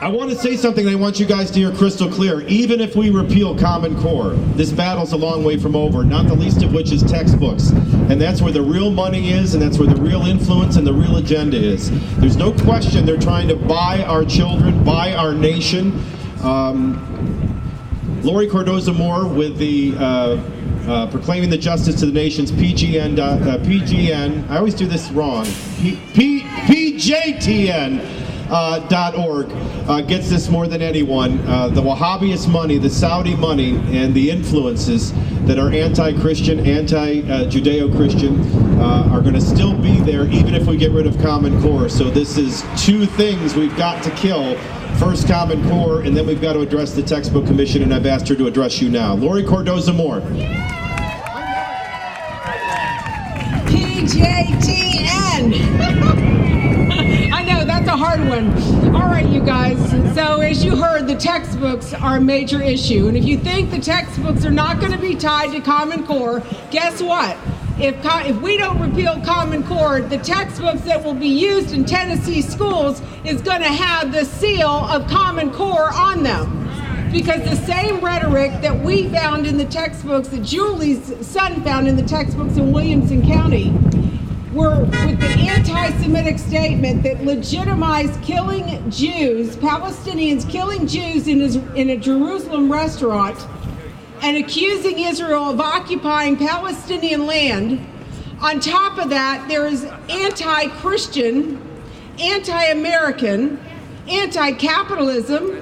I want to say something I want you guys to hear crystal clear. Even if we repeal Common Core, this battle's a long way from over, not the least of which is textbooks. And that's where the real money is, and that's where the real influence and the real agenda is. There's no question they're trying to buy our children, buy our nation. Laurie Cardoza Moore with the Proclaiming the Justice to the Nations, PGN, I always do this wrong, PJTN.org gets this more than anyone. The Wahhabist money, the Saudi money, and the influences that are anti-Christian, anti-Judeo-Christian are going to still be there even if we get rid of Common Core. So this is two things we've got to kill. First, Common Core, and then we've got to address the Textbook Commission, and I've asked her to address you now. Laurie Cardoza Moore. PJTN. I know, that's a hard one. All right, you guys. So as you heard, the textbooks are a major issue. And if you think the textbooks are not going to be tied to Common Core, guess what? If we don't repeal Common Core, the textbooks that will be used in Tennessee schools is going to have the seal of Common Core on them. Because the same rhetoric that we found in the textbooks, that Julie's son found in the textbooks in Williamson County, were with the anti-Semitic statement that legitimized killing Jews, Palestinians killing Jews in a Jerusalem restaurant, and accusing Israel of occupying Palestinian land. On top of that, there is anti-Christian, anti-American, anti-capitalism,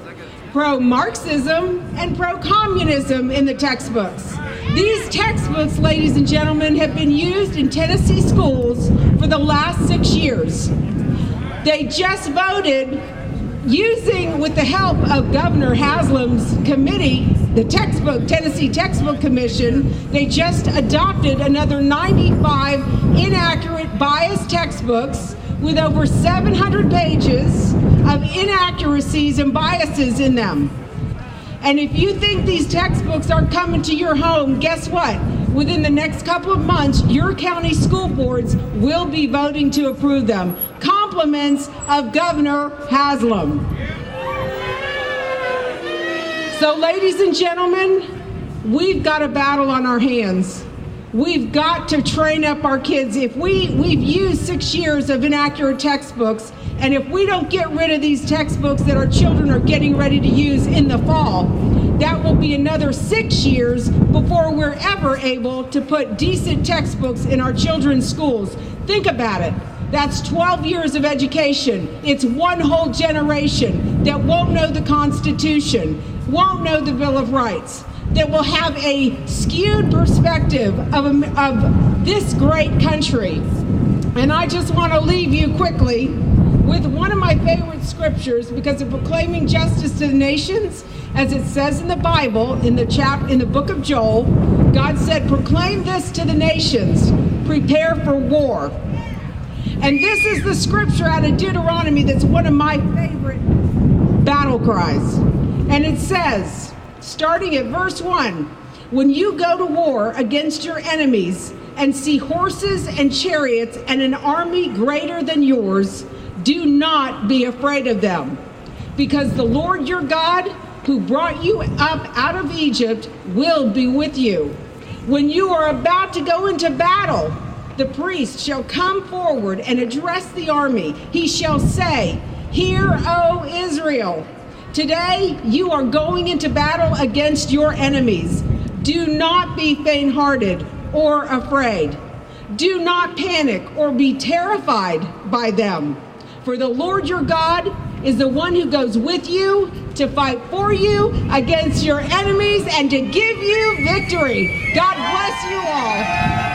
pro-Marxism, and pro-communism in the textbooks. These textbooks, ladies and gentlemen, have been used in Tennessee schools for the last 6 years. They just voted, using with the help of Governor Haslam's committee, the Tennessee Textbook Commission, they just adopted another 95 inaccurate, biased textbooks with over 700 pages of inaccuracies and biases in them. And if you think these textbooks aren't coming to your home, guess what? Within the next couple of months, your county school boards will be voting to approve them. Compliments of Governor Haslam. So, ladies and gentlemen, we've got a battle on our hands. We've got to train up our kids. If we've used 6 years of inaccurate textbooks, and if we don't get rid of these textbooks that our children are getting ready to use in the fall, that will be another 6 years before we're ever able to put decent textbooks in our children's schools. Think about it. That's 12 years of education. It's one whole generation that won't know the Constitution, won't know the Bill of Rights, that will have a skewed perspective of this great country. And I just want to leave you quickly with one of my favorite scriptures, because of proclaiming justice to the nations, as it says in the Bible, in the book of Joel, God said, proclaim this to the nations, prepare for war. And this is the scripture out of Deuteronomy that's one of my favorite battle cries. And it says, starting at verse 1, when you go to war against your enemies and see horses and chariots and an army greater than yours, do not be afraid of them, because the Lord your God, who brought you up out of Egypt, will be with you. When you are about to go into battle, the priest shall come forward and address the army. He shall say, hear, O Israel, today you are going into battle against your enemies. Do not be faint-hearted or afraid. Do not panic or be terrified by them. For the Lord your God is the one who goes with you to fight for you against your enemies and to give you victory. God bless you all.